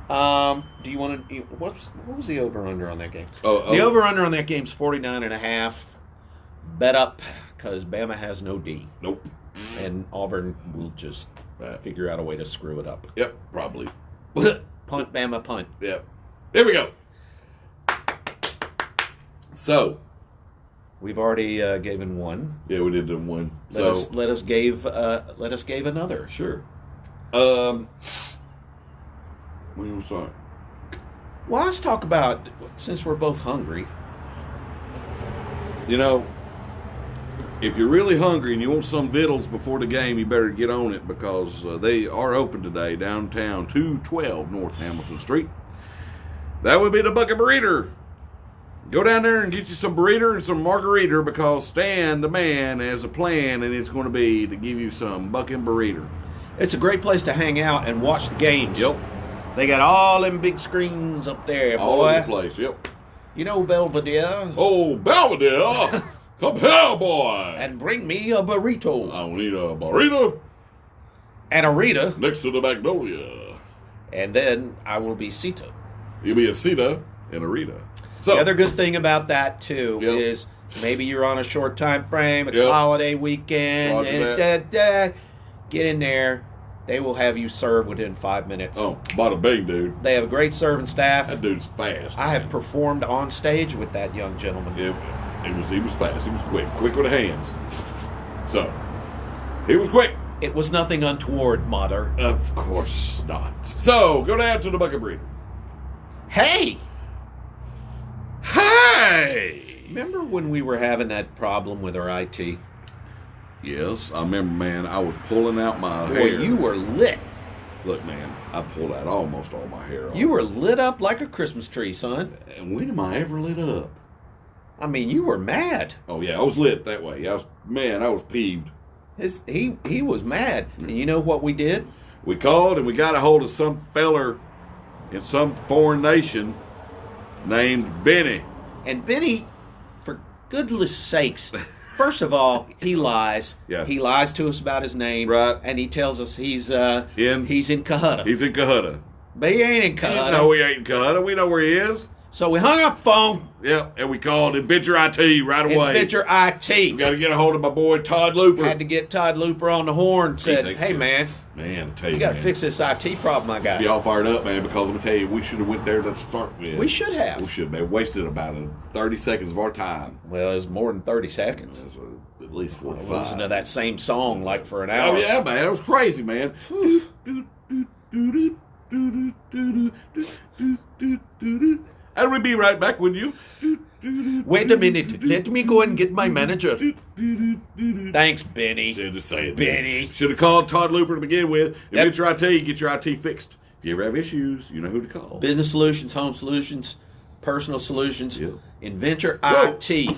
Do you want to? What was the over under on that game? Oh, The over under on that game's 49.5. Bet up because Bama has no D, Nope. and Auburn will just figure out a way to screw it up. Yep. Probably. Punt, Bama, punt. Yep. Here we go. So We've already given one. yeah, we did do one. Let us gave another. Sure. I'm sorry. Well, let's talk about, since we're both hungry. If you're really hungry and you want some vittles before the game, you better get on it because they are open today downtown, 212 North Hamilton Street. That would be the Bucket Burrito. Go down there and get you some burrito and some margarita because Stan, the man, has a plan, and it's going to be to give you some bucket burrito. It's a great place to hang out and watch the games. Yep. They got all them big screens up there, All over the boy. place, yep. You know Belvedere. Oh, Belvedere, come here, boy. And bring me a burrito. I will need a burrito And a Rita. next to the Magnolia. And then I will be Sita. You'll be a Sita and a Rita. So, The other good thing about that, too, Yep. is maybe you're on a short time frame. It's Yep. holiday weekend. Roger And get in there. They will have you served within 5 minutes. oh, bada bing, dude. They have a great serving staff. That dude's fast. I have man. performed on stage with that young gentleman. He was fast. He was quick with the hands. So, he was quick. It was nothing untoward, mother. Of course not. So, go down to the Bucket Burrito. Hey! Hey! Remember when we were having that problem with our IT? Yes, I remember, man. I was pulling out my Boy, hair. you were lit. Look, man, I pulled out almost all my hair. You were lit up like a Christmas tree, son. And when am I ever lit up? I mean, you were mad. Oh yeah, I was lit that way. I was peeved. He was mad. And you know what we did? We called and we got a hold of some feller in some foreign nation named Benny. And Benny, for goodness sakes, first of all, he lies. Yeah. He lies to us about his name. Right. And he tells us he's in He's in Cahutta. Cahutta. But he ain't in Cahutta. No, he ain't in Cahutta. We know where he is. So we hung up phone. Yep, and we called Adventure IT right away. Adventure IT. We got to get a hold of my boy Todd Looper. Had to get Todd Looper on the horn. Said, takes hey, care. man, Man, I tell you, you got to man. fix this IT problem I got. Be all fired up, man, because I'm gonna tell you, we should have went there to start with. We should have. We should have, man. Wasted about 30 seconds of our time. Well, it was more than 30 seconds. At least 45. Listening to that same song like for an hour. Oh yeah, man, it was crazy, man. And we'll be right back with you. Wait a minute. Let me go and get my manager. Thanks, Benny. Yeah, just saying. Benny. Should have called Todd Looper to begin with. Yep. Adventure IT, get your IT fixed. If you ever have issues, you know who to call. Business solutions, home solutions, personal solutions, Yep. Adventure Whoa. IT.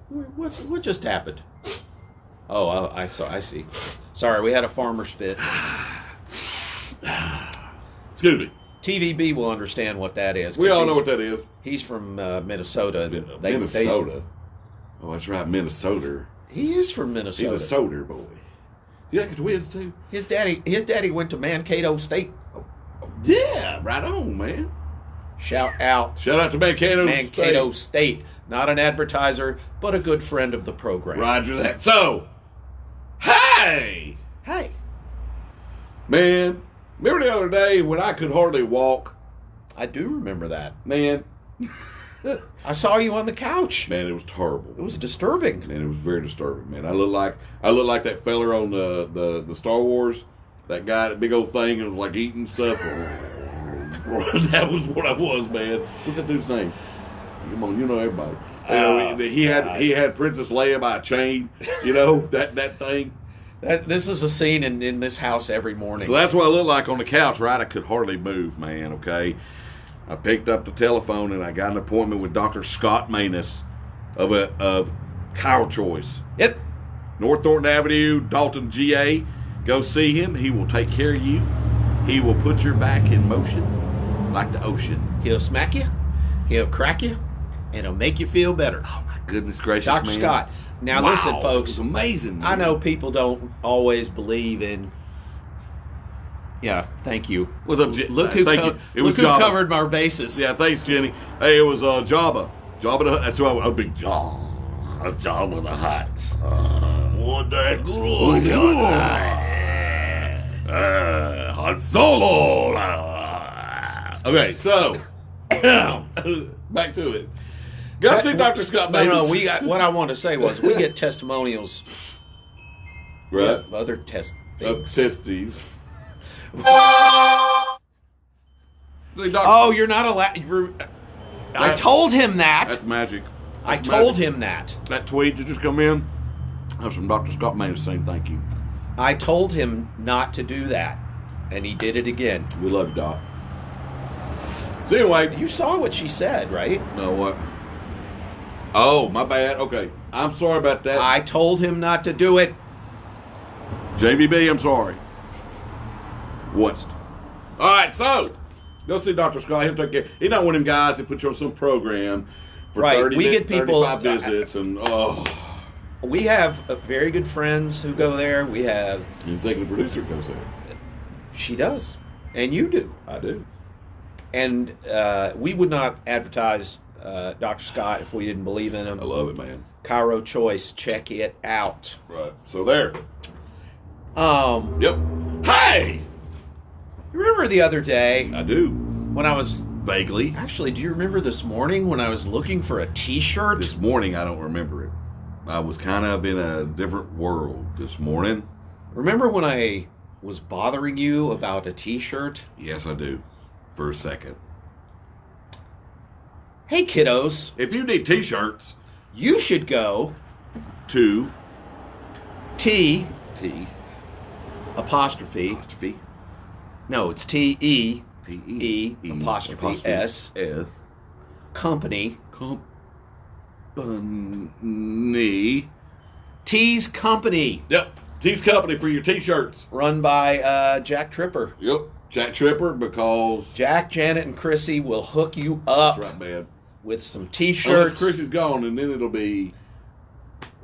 What just happened? Oh, I see. Sorry, we had a farmer spit. Excuse me. TVB will understand what that is. We 'cause all know what that is. He's from Minnesota. Minnesota. Oh, that's right, Minnesota. He is from He's Minnesota. a Soder boy. You like the Twins too? His daddy went to Mankato State. Yeah, right on, man. Shout out Shout out to Mankato Mankato State. State. Not an advertiser, but a good friend of the program. Roger that. So, hey, Hey, man, remember the other day when I could hardly walk? I do remember that. Man, I saw you on the couch. man, it was terrible. It was disturbing. Man, it was very disturbing, man. I look like that feller on the Star Wars, that guy, that big old thing, and was like eating stuff. That was what I was, man. What's that dude's name? Come on, you know everybody. He had Princess Leia by a chain. You know that thing. This is a scene in this house every morning. So that's what I looked like on the couch, right? I could hardly move, man. Okay, I picked up the telephone and I got an appointment with Dr. Scott Manus of Chirochoice. Choice. Yep. North Thornton Avenue, Dalton, GA. Go see him. He will take care of you. He will put your back in motion like the ocean. He'll smack you. He'll crack you. And he'll make you feel better. Oh, my goodness gracious, Dr. man. Scott. Now Wow, listen, it folks. was amazing, man. I know people don't always believe in. Yeah, thank you. What's up, Look who, thank you. It was look who Jabba. covered our bases. Yeah, thanks, Jenny. Hey, it was Jabba. Jabba the Hutt. That's who I was. A big Jabba the Hutt. What that good? Han Solo. Okay, so back to it. Go see Dr. Scott Davis. No, we got, what I wanted to say was we get testimonials right. of other test things. Testes. Oh, you're not allowed. I told him that. That's magic. I That's told magic. him that. That tweet that just come in. That's from Dr. Scott Manus saying thank you. I told him not to do that, and he did it again. We love you, Doc. So anyway, You saw what she said, right? know what? Oh, my bad. Okay. I'm sorry about that. I told him not to do it. JVB, I'm sorry. What's? All right, so go see Dr. Scott. He'll take care. He's not one of them guys that put you on some program for Right, 30 we get people- 35 visits and We have very good friends who go there. We have. the executive producer goes there. She does, and you do. I do. And we would not advertise Dr. Scott if we didn't believe in him. I love it, man. Chiro Choice, check it out. Right. So there. You Yep. Hey, remember the other day I do. when I was Vaguely. actually? Do you remember this morning when I was looking for a T-shirt? This morning, I don't remember it. I was kind of in a different world this morning. Remember when I was bothering you about a T-shirt? Yes, I do. For a second. Hey, kiddos, If you need T-shirts, you should go to T T apostrophe. apostrophe No, it's T-E T apostrophe S S company. company. T's Company, Yep. T's Company for your T-shirts. run by Jack Tripper. Yep. Jack Tripper because Jack, Janet, and Chrissy will hook you up that's right, man. with some Unless T-shirts. Chris is gone, and then it'll be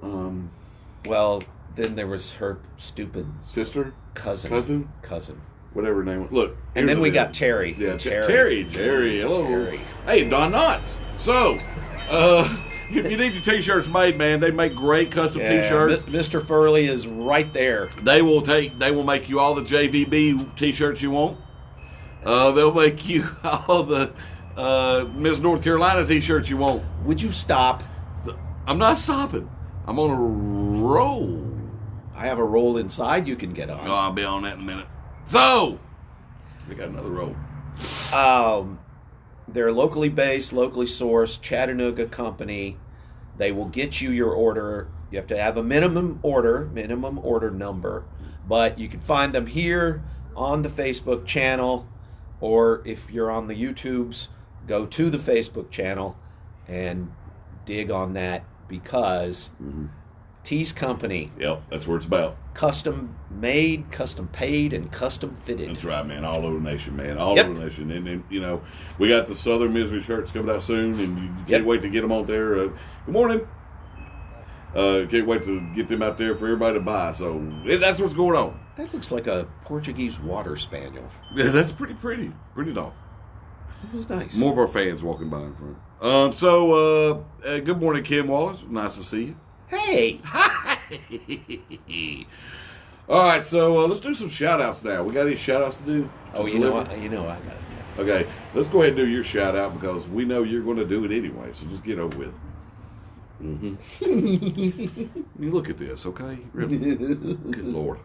Well, then there was her stupid sister, cousin. cousin. Cousin. whatever her name was. Look. And then we here's got it. Terry. Yeah, Terry. Terry. Hello. Terry. Hey, Don Knotts. So, if you need your T-shirts made, man, they make great custom T-shirts. Mr. Furley is right there. They will make you all the JVB T-shirts you want. They'll make you all the Miss North Carolina T-shirts you want. Would you stop? I'm not stopping. I'm on a roll. I have a roll inside you can get on. Oh, I'll be on that in a minute. So, we got another roll. They're locally based, locally sourced, Chattanooga company. They will get you your order. You have to have a minimum order number. But you can find them here on the Facebook channel, or if you're on the YouTubes, go to the Facebook channel and dig on that, because T's Company. Yep, that's what it's about. Custom made, custom paid, and custom fitted. That's right, man. All over the nation, man. All over the nation. And you know, we got the Southern Misery shirts coming out soon, and you can't wait to get them out there. Good morning. Can't wait to get them out there for everybody to buy. So that's what's going on. That looks like a Portuguese water spaniel. Yeah, that's pretty dog. It was nice. More of our fans walking by in front. Good morning, Kim Wallace. Nice to see you. Hey. Hi. All right, so let's do some shout-outs now. We got any shout-outs to do? You know I got it. Okay, let's go ahead and do your shout-out, because we know you're going to do it anyway, so just get over with it. You look at this, okay? Really? Good Lord.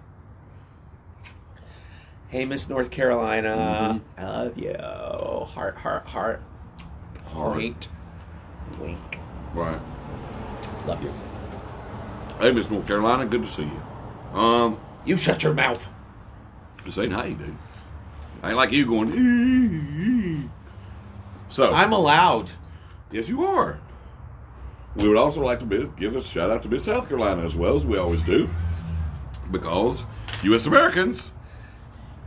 Hey, Miss North Carolina. I love you. Heart. Point. Wink. Right. Love you. Hey, Miss North Carolina, good to see you. You shut your mouth. Just saying hi, dude. I ain't like you going, ee. So. I'm allowed. Yes, you are. We would also like to give a shout out to Miss South Carolina as well, as we always do, because U.S. Americans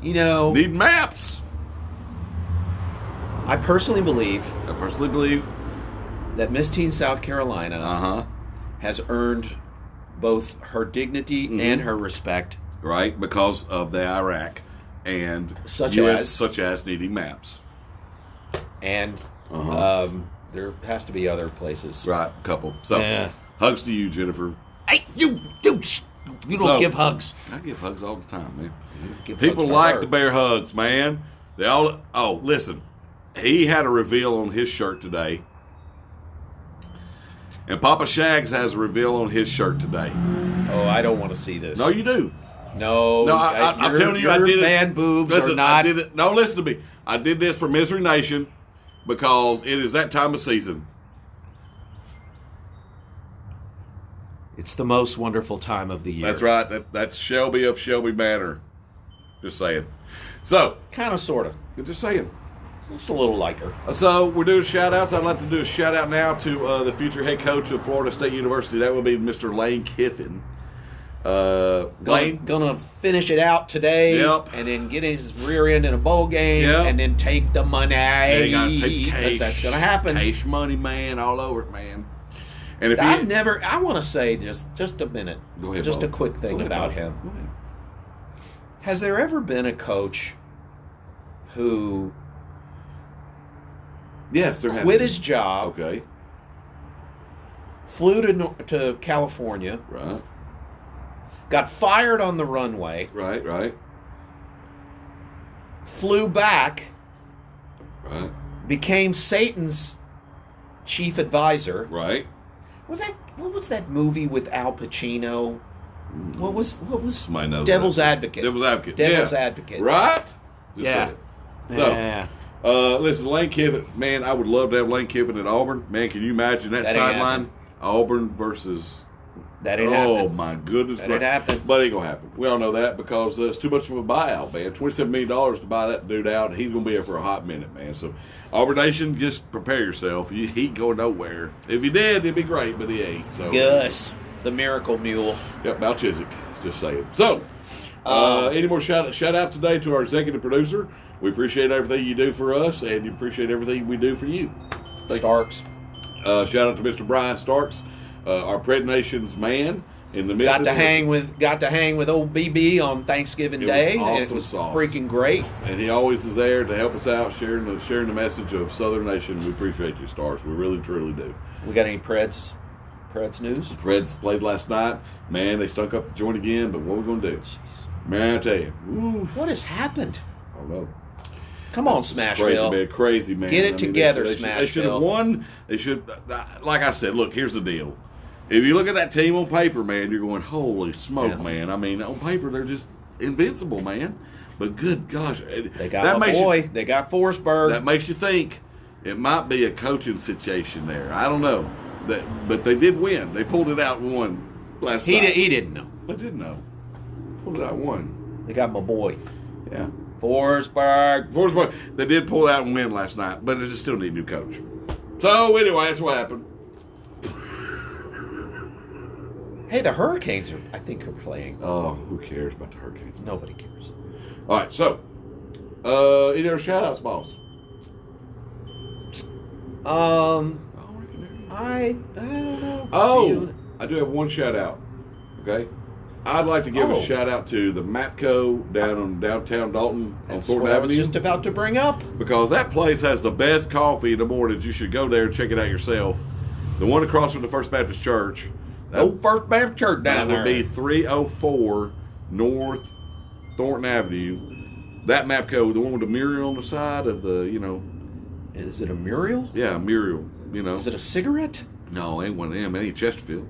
need maps. I personally believe that Miss Teen South Carolina has earned both her dignity and her respect. Right, because of the Iraq and such as needing maps. And there has to be other places. Right, a couple. So, hugs to you, Jennifer. Hey, you don't give hugs. I give hugs all the time, man. People like to bear hugs, man. They all. Oh, listen. He had a reveal on his shirt today. And Papa Shags has a reveal on his shirt today. Oh, I don't want to see this. No, you do. No, I'm telling you, I did it. Man boobs listen, are not. I did it. No, listen to me. I did this for Misery Nation because it is that time of season. It's the most wonderful time of the year. That's right. That's Shelby of Shelby Manor. Just saying. So, kind of, sort of. Just saying. It's a little like her. So, we're doing shout-outs. I'd like to do a shout-out now to the future head coach of Florida State University. That would be Mr. Lane Kiffin. Lane. Gonna finish it out today. Yep. And then get his rear end in a bowl game. Yep. And then take the money. Yeah, you gotta take the cash. That's gonna happen. Cash money, man, all over it, man. And if I want to say just a minute. Go ahead, just Bo. a quick thing about him. Go ahead. Has there ever been a coach who quit his job, okay, flew to California, right, got fired on the runway, right, flew back, right, became Satan's chief advisor, right? What was that movie with Al Pacino? What was Devil's Advocate? Devil's Advocate. Devil's Advocate. Right? Yeah. So, listen, Lane Kiffin, man, I would love to have Lane Kiffin at Auburn. Man, can you imagine that sideline? Auburn versus. That ain't happening. Oh, my goodness. That ain't happening. But it ain't going to happen. We all know that because it's too much of a buyout, man. $27 million to buy that dude out, and he's going to be here for a hot minute, man. So, Auburn Nation, just prepare yourself. He ain't going nowhere. If he did, it'd be great, but he ain't. So Gus, the Miracle Mule. Yep, Mal Chiswick. Just saying. So, any more shout out today to our executive producer. We appreciate everything you do for us, and you appreciate everything we do for you. Starks. Shout out to Mr. Brian Starks, our Pred Nation's man. in the midst. Got to hang with old BB on Thanksgiving Day. Awesome it was sauce. freaking great. And he always is there to help us out, sharing the message of Southern Nation. We appreciate you, Stars. We really, truly do. We got any Preds news? The Preds played last night. Man, they stunk up the joint again, but what are we going to do? Jeez. Man, I tell you. Oof. What has happened? I don't know. Come on, Smashville. Crazy, man. Get it together, Smashville. They should have Smashville. won. They should, like I said, look, here's the deal. If you look at that team on paper, man, you're going, holy smoke, Yeah. man. I mean, on paper, they're just invincible, man. But good gosh. They got my boy. They got Forsberg. That makes you think it might be a coaching situation there. I don't know. But they did win. They pulled it out and won last night. He didn't know. I didn't know. Pulled it out and won. They got my boy. Yeah. Forsberg. They did pull it out and win last night, but they just still need a new coach. So, anyway, that's what happened. Hey, the Hurricanes I think are playing. Oh, who cares about the Hurricanes? Nobody cares. All right, so, any other shout-outs, boss? I don't know. Oh, I do have one shout-out, okay? I'd like to give a shout-out to the Mapco down on downtown Dalton on That's Thornton what I was Avenue. just about to bring up. Because that place has the best coffee in the mornings. You should go there and check it out yourself. The one across from the First Baptist Church. Old First Baptist Church down there. That would be 304 North Thornton Avenue. That Mapco, the one with the mural on the side of the, Is it a mural? Yeah, mural, Is it a cigarette? No, ain't one of them. Ain't Chesterfield.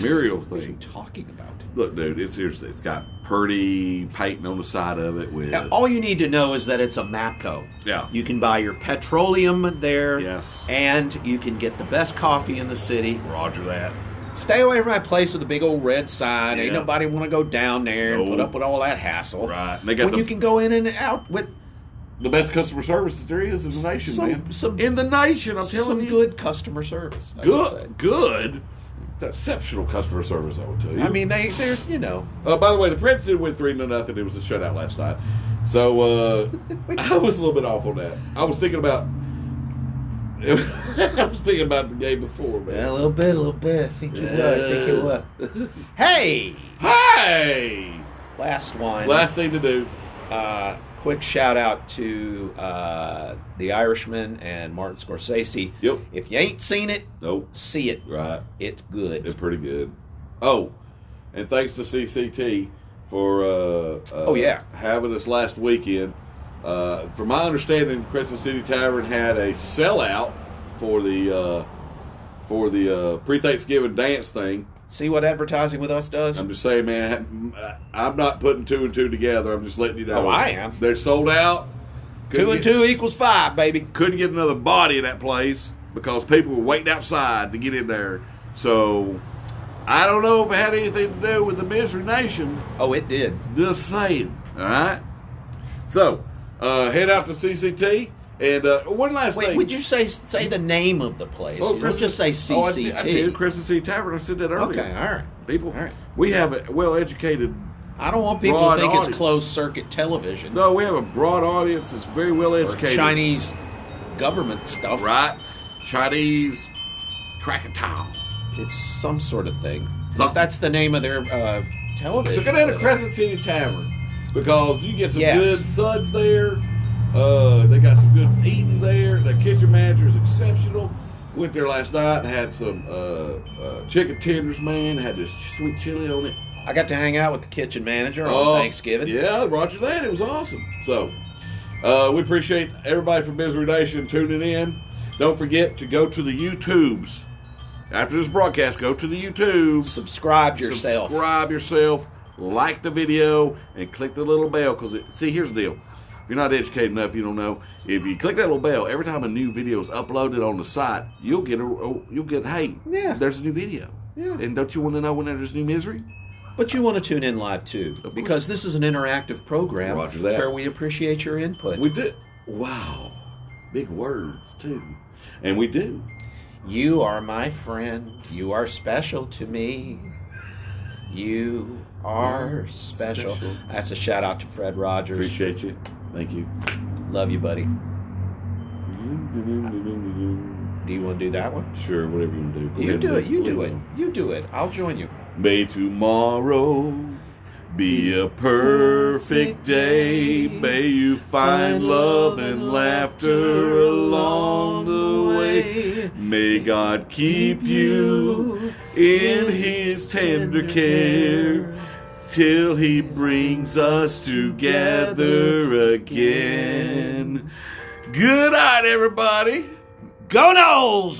Mural What are you thing. talking about? Look, dude, it's got pretty painting on the side of it with. Now, all you need to know is that it's a Mapco. Yeah. You can buy your petroleum there. Yes. And you can get the best coffee in the city. Roger that. Stay away from that place with a big old red sign. Ain't Yeah. nobody want to go down there and No. put up with all that hassle. Right. And they got when you can go in and out with the best customer service that there is in the nation, man. some in the nation, I'm telling some you. good customer service. I would say. Good. It's exceptional customer service, I would tell you. I mean, they're by the way, the Preds did win 3-0. It was a shutout last night. So I was a little bit off on that. I was thinking about the game before, man. a little bit. I think you would. Hey, last one. Last thing to do. Quick shout out to The Irishman and Martin Scorsese. Yep. If you ain't seen it, Nope. see it. Right. It's good. It's pretty good. Oh, and thanks to CCT for having us last weekend. From my understanding, Crescent City Tavern had a sellout for the pre-Thanksgiving dance thing. See what advertising with us does? I'm just saying, man, I'm not putting 2 and 2 together. I'm just letting you know. Oh, I am. They're sold out. 2 and 2 equals 5, baby. Couldn't get another body in that place because people were waiting outside to get in there. So I don't know if it had anything to do with the Misery Nation. Oh, it did. Just saying. All right. So head out to CCT. And one last thing. Would you say the name of the place? Oh, Don't just say CCT. Oh, I did. Crescent City Tavern. I said that earlier. Okay, all right. People, All right. we have a well-educated. I don't want people broad to think audience. it's closed-circuit television. No, we have a broad audience that's very well-educated. Chinese government stuff. Right. Chinese Krakatoa. It's some sort of thing. So- That's the name of their television. So go down to Crescent City Tavern because you get some Yes. good suds there. They got some good eating there. The kitchen manager is exceptional. Went there last night and had some chicken tenders, man. Had this sweet chili on it. I got to hang out with the kitchen manager on Thanksgiving. Yeah, roger that. It was awesome. So we appreciate everybody from Misery Nation tuning in. Don't forget to go to the YouTubes. After this broadcast, go to the YouTubes. Subscribe yourself. Like the video, and click the little bell. Because see, here's the deal. If you're not educated enough, you don't know. If you click that little bell, every time a new video is uploaded on the site, you'll get hey, Yeah. there's a new video. Yeah. And don't you want to know when there's new Misery? But you want to tune in live too, because this is an interactive program Roger that. where we appreciate your input. We do. Wow. Big words, too. And we do. You are my friend. You are special to me. You are special. Special. That's a shout out to Fred Rogers. Appreciate you. Thank you. Love you, buddy. Do you want to do that one? Sure, whatever you want to do. Go You ahead do and it. You Leave do it. on. You do it. I'll join you. May tomorrow be a perfect day. May you find love and laughter along the way. May God keep you in His tender care till He brings us together again. Good night, everybody. Go Noles!